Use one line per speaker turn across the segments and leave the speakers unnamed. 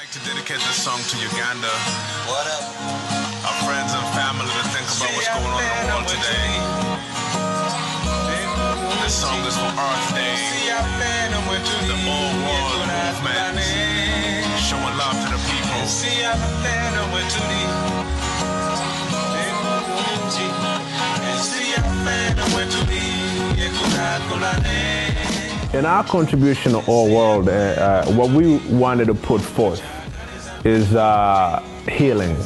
like to dedicate this song to Uganda.
What up?
Our friends and family to think about what's going on in the world today. This song is for Earth Day, the old world movement, showing love to the people.
In our contribution to All World, what we wanted to put forth is healing.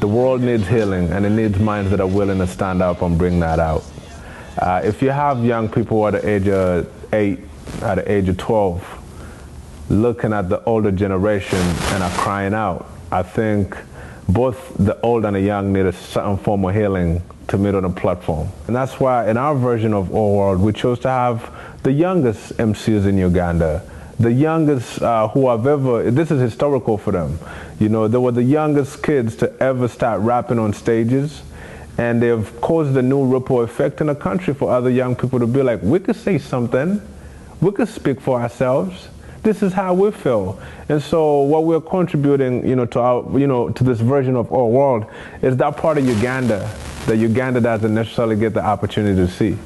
The world needs healing, and it needs minds that are willing to stand up and bring that out. If you have young people at the age of 8, at the age of 12, looking at the older generation and are crying out, I think both the old and the young need a certain form of healing to meet on a platform. And that's why in our version of All World, we chose to have the youngest MCs in Uganda, the youngest who have ever, this is historical for them. You know, they were the youngest kids to ever start rapping on stages, and they've caused a new ripple effect in the country for other young people to be like, we could say something, we could speak for ourselves. This is how we feel. And so what we're contributing, to our, to this version of All World is that part of Uganda that Uganda doesn't necessarily get the opportunity to see.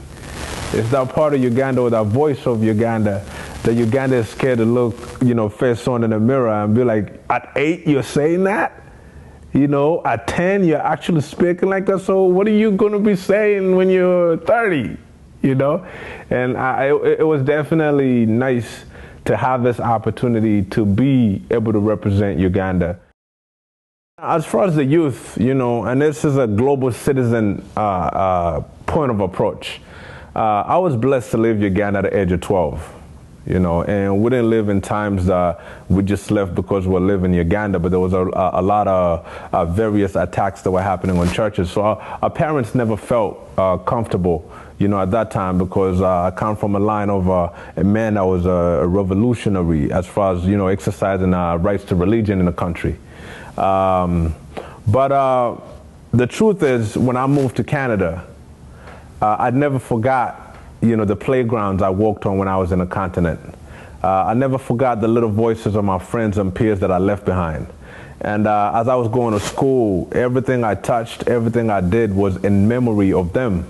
It's that part of Uganda, or that voice of Uganda, that Uganda is scared to look, face on in the mirror and be like, at 8 you're saying that? At 10 you're actually speaking like that, so what are you gonna be saying when you're 30? And it was definitely nice to have this opportunity to be able to represent Uganda. As far as the youth, and this is a global citizen point of approach. I was blessed to live Uganda at the age of 12, and we didn't live in times that we just left because we're living in Uganda, but there was a lot of various attacks that were happening on churches. So our parents never felt comfortable at that time, because I come from a line of a man that was a revolutionary as far as, exercising rights to religion in the country. But the truth is, when I moved to Canada, I never forgot, the playgrounds I walked on when I was in the continent. I never forgot the little voices of my friends and peers that I left behind. And as I was going to school, everything I touched, everything I did was in memory of them.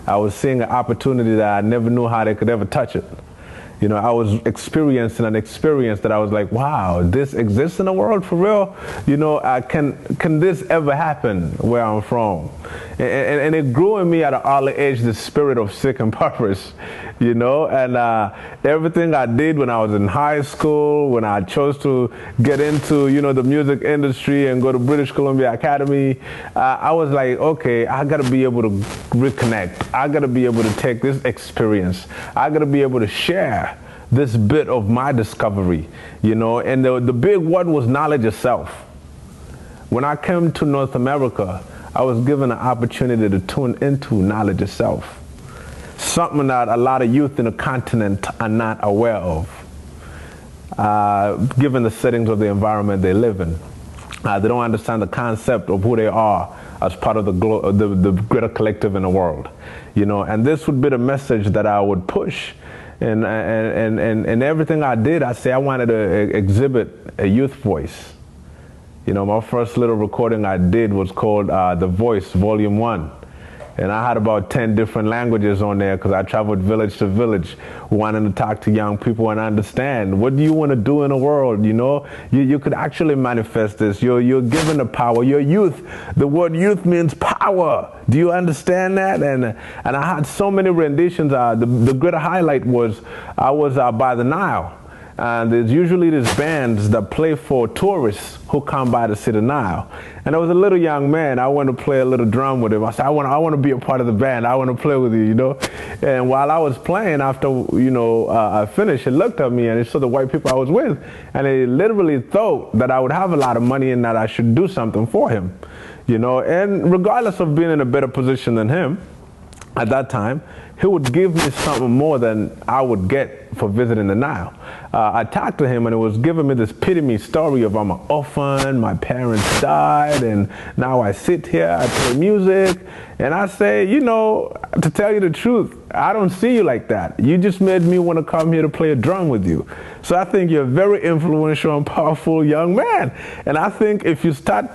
I was seeing an opportunity that I never knew how they could ever touch it. I was experiencing an experience that I was like, wow, this exists in the world for real? Can this ever happen where I'm from? And it grew in me at an early age, the spirit of seek and purpose, and everything I did when I was in high school, when I chose to get into, the music industry and go to British Columbia Academy, I was like, okay, I gotta be able to reconnect. I gotta be able to take this experience. I gotta be able to share this bit of my discovery, and the big one was knowledge itself. When I came to North America, I was given an opportunity to tune into knowledge itself, something that a lot of youth in the continent are not aware of, given the settings of the environment they live in. They don't understand the concept of who they are as part of the greater collective in the world, and this would be the message that I would push. And everything I did, I wanted to exhibit a youth voice. My first little recording I did was called The Voice, Volume 1. And I had about 10 different languages on there, because I traveled village to village, wanting to talk to young people and understand, what do you want to do in the world? You could actually manifest this. You're given the power. You're youth. The word youth means power. Do you understand that? And I had so many renditions. The greater highlight was I was by the Nile. And there's usually these bands that play for tourists who come by to see the Nile. And I was a little young man. I wanted to play a little drum with him. I said, I want to be a part of the band. I want to play with you, And while I was playing, after, I finished, he looked at me and he saw the white people I was with. And he literally thought that I would have a lot of money and that I should do something for him, And regardless of being in a better position than him, at that time, he would give me something more than I would get for visiting the Nile. I talked to him and he was giving me this pity story of I'm an orphan, my parents died, and now I sit here, I play music, and I say, you know, to tell you the truth, I don't see you like that. You just made me want to come here to play a drum with you. So I think you're a very influential and powerful young man. And I think if you start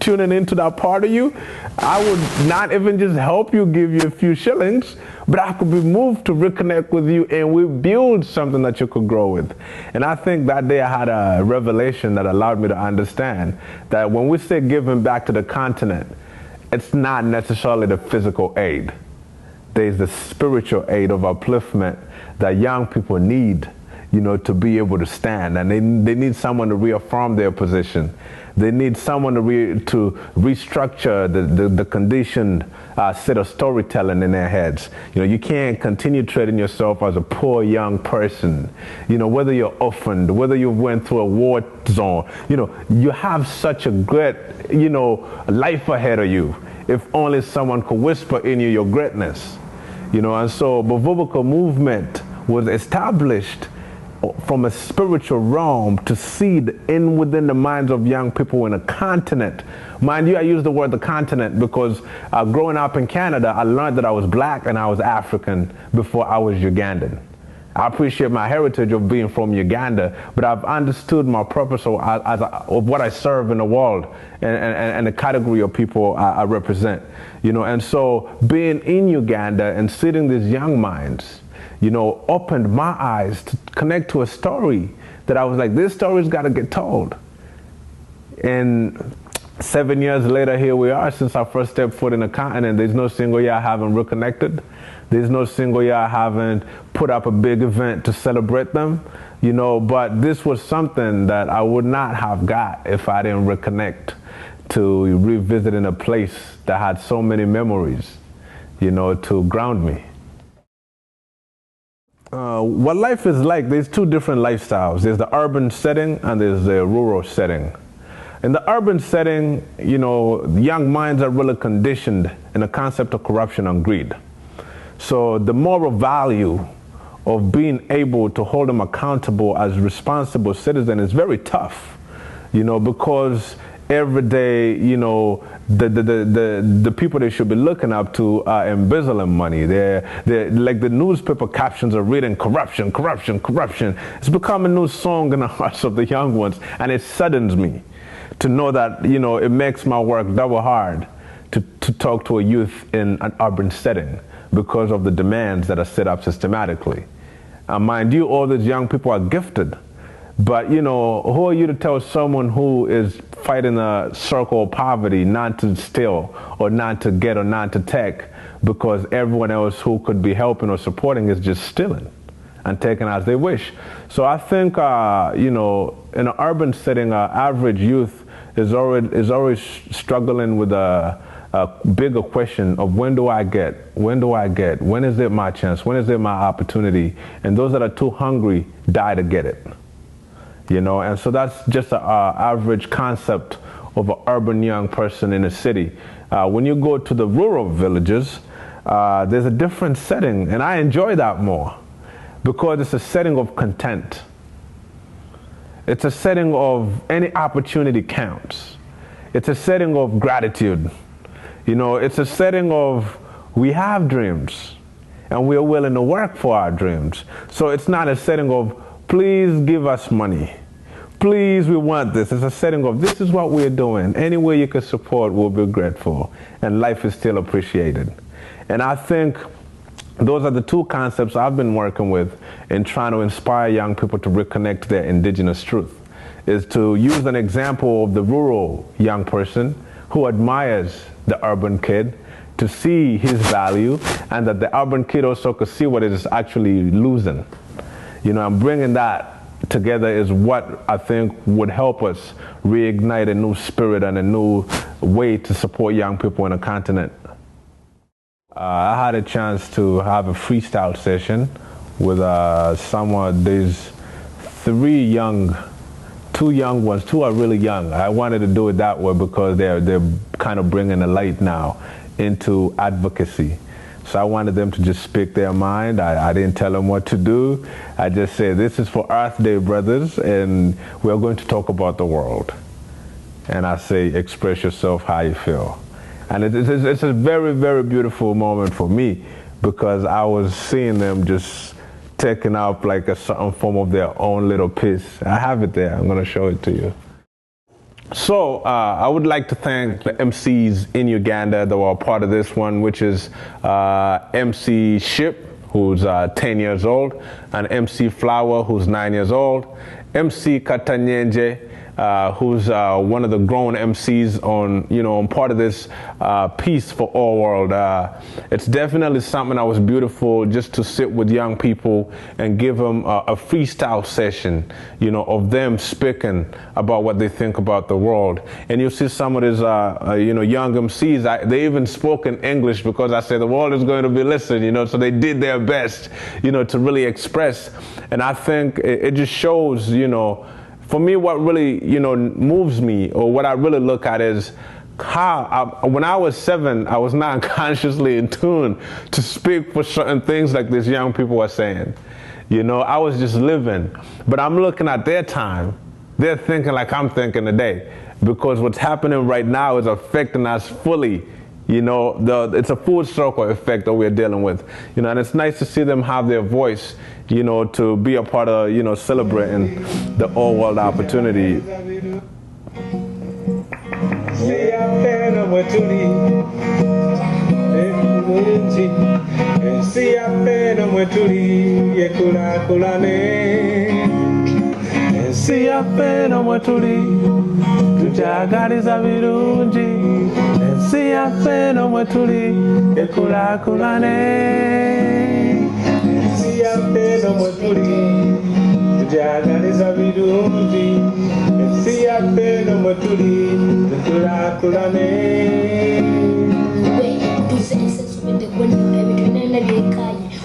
tuning into that part of you, I would not even just help you, give you a few shillings, but I could be moved to reconnect with you and we build something that you could grow with. And I think that day I had a revelation that allowed me to understand that when we say giving back to the continent, it's not necessarily the physical aid. There's the spiritual aid of upliftment that young people need, you know, to be able to stand. And they need someone to reaffirm their position. They need someone to restructure the conditioned set of storytelling in their heads. You know, you can't continue treating yourself as a poor young person. You know, whether you're orphaned, whether you went through a war zone, you know, you have such a great, you know, life ahead of you. If only someone could whisper in you your greatness. You know, and so Bavubuka movement was established from a spiritual realm to seed within the minds of young people in a continent. Mind you, I use the word the continent because growing up in Canada, I learned that I was black and I was African before I was Ugandan. I appreciate my heritage of being from Uganda, but I've understood my purpose of what I serve in the world and the category of people I represent. You know, and so being in Uganda and seeing these young minds, you know, opened my eyes to connect to a story that I was like, this story's got to get told. And 7 years later, here we are, since I first stepped foot in the continent. There's no single year I haven't reconnected. There's no single year I haven't put up a big event to celebrate them, you know, but this was something that I would not have got if I didn't reconnect to revisiting a place that had so many memories, you know, to ground me. What life is like, there's two different lifestyles. There's the urban setting and there's the rural setting. In the urban setting, you know, young minds are really conditioned in the concept of corruption and greed. So the moral value of being able to hold them accountable as responsible citizens is very tough, you know, because every day, you know, the people they should be looking up to are embezzling money. They're like the newspaper captions are reading corruption, corruption, corruption. It's become a new song in the hearts of the young ones, and it saddens me to know that, you know, it makes my work double hard to talk to a youth in an urban setting because of the demands that are set up systematically. Mind you, all these young people are gifted. But, you know, who are you to tell someone who is fighting a circle of poverty not to steal or not to get or not to take because everyone else who could be helping or supporting is just stealing and taking as they wish? So I think, you know, in an urban setting, average youth is always struggling with a bigger question of when do I get, when is it my chance, when is it my opportunity? And those that are too hungry die to get it. You know, and so that's just an average concept of an urban young person in a city. When you go to the rural villages, there's a different setting, and I enjoy that more because it's a setting of content. It's a setting of any opportunity counts. It's a setting of gratitude. You know, it's a setting of we have dreams, and we're willing to work for our dreams. So it's not a setting of please give us money. Please, we want this. It's a setting of this is what we're doing. Any way you can support, we'll be grateful. And life is still appreciated. And I think those are the two concepts I've been working with in trying to inspire young people to reconnect to their indigenous truth, is to use an example of the rural young person who admires the urban kid to see his value, and that the urban kid also could see what it is actually losing. You know, I'm bringing that together is what I think would help us reignite a new spirit and a new way to support young people in a continent. I had a chance to have a freestyle session with someone. There's two young ones. Two are really young. I wanted to do it that way because they're kind of bringing a light now into advocacy. So I wanted them to just speak their mind. I didn't tell them what to do. I just said, this is for Earth Day, brothers, and we're going to talk about the world. And I say, express yourself how you feel. And it's a very, very beautiful moment for me, because I was seeing them just taking up like a certain form of their own little piece. I have it there. I'm going to show it to you. So I would like to thank the MCs in Uganda that were a part of this one, which is MC Ship, who's 10 years old, and MC Flower, who's 9 years old, MC Katanyenje, who's one of the grown MCs on part of this piece for All World. It's definitely something that was beautiful, just to sit with young people and give them a freestyle session, of them speaking about what they think about the world. And you'll see some of these, young MCs, they even spoke in English, because I said the world is going to be listening, so they did their best, to really express. And I think it just shows, for me, what really, moves me, or what I really look at, is how, when I was 7, I was not consciously in tune to speak for certain things like these young people are saying. I was just living. But I'm looking at their time. They're thinking like I'm thinking today, because what's happening right now is affecting us fully. It's a full circle effect that we're dealing with. And it's nice to see them have their voice, to be a part of, celebrating the all world opportunity.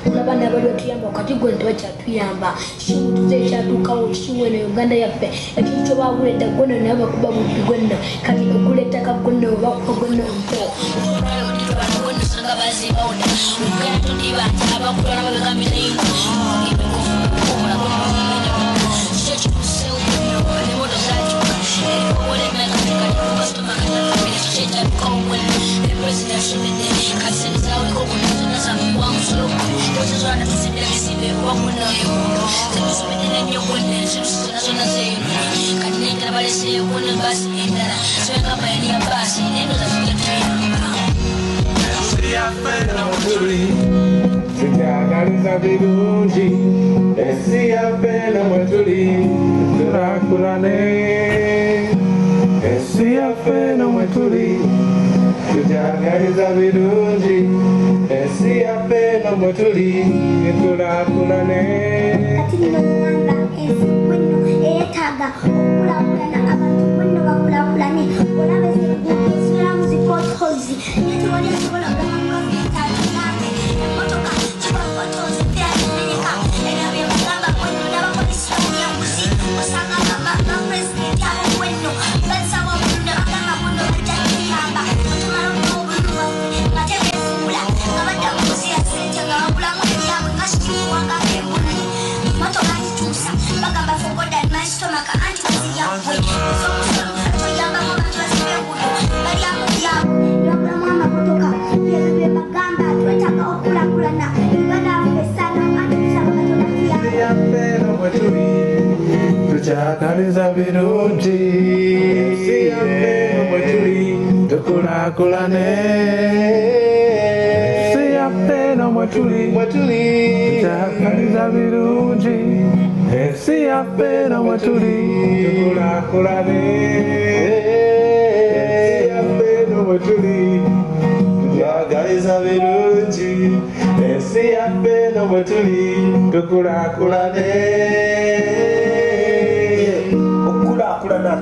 Ulabana bado tuyamba kati gwende wacha tuyamba shimu tuzecha tukawo shimu ne Uganda yape ekicho baguleta gonna naba kuba mu bigonna kati okuleta ka gonna oba ko gonna mpo gonna sanga bazi bawda uganda tundiba aba kulana bagamile ingo ola gonna shechu sel ne moto zacho ole na kati customer kana shecha ko the president should be kasi zawe ko kuna samu wangu slow.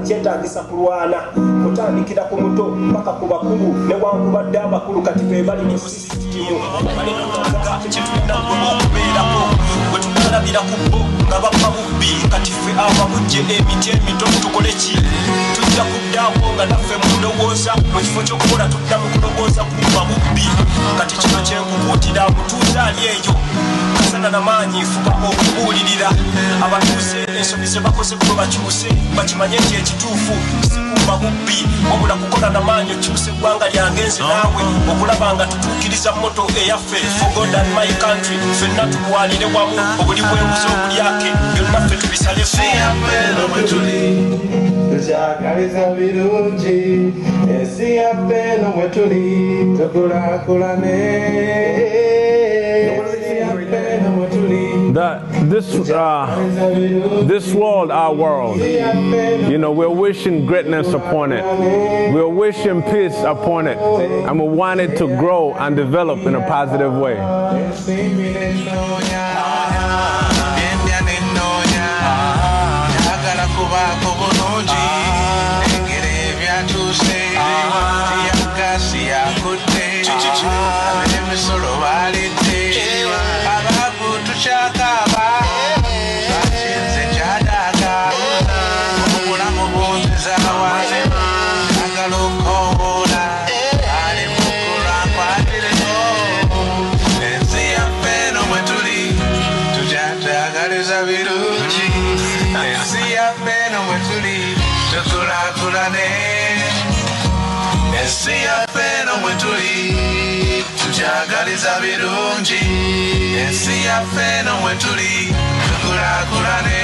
Kyetagisa kulwana kutandikira ku muto mpaka ku bakulu ne wangubadde abakulu kati bali mu sisitimu bali mu kanga kyetulina okubeerako bwe tunalabira tukulira ku bo nga bapabubbi kati ffe ababujje emiti emito tukole ki tujja kuddaako nga naffe mulowooza mu kifo ky'okukola tudda mu kulowooza ku babubbi kati kino kyenkukuutira mutuuze ali eyo kasana n'amaanyi fuba okubuulirira abatuuse ensobi ze bakoze kuba bakyuse bakimanye nti ekituufu sikumba bubbi wabula kukola n'amaanyi okyuse eggwanga lyangenze naawe okulaba nga tutuukiriza moto eyaffe for God and my country ffenna tulwanire wamu obuli bwebuze obulyake byonna ffe tubisalefu
tukyakaliza birungi ensi yaffe eno mwe tuli tukulaakulane.
This world, our world, you know, we're wishing greatness upon it. We're wishing peace upon it. And we want it to grow and develop in a positive way.
Tukyagaliza birungi ensi yaffe eno mwe tuli tukulaakulane.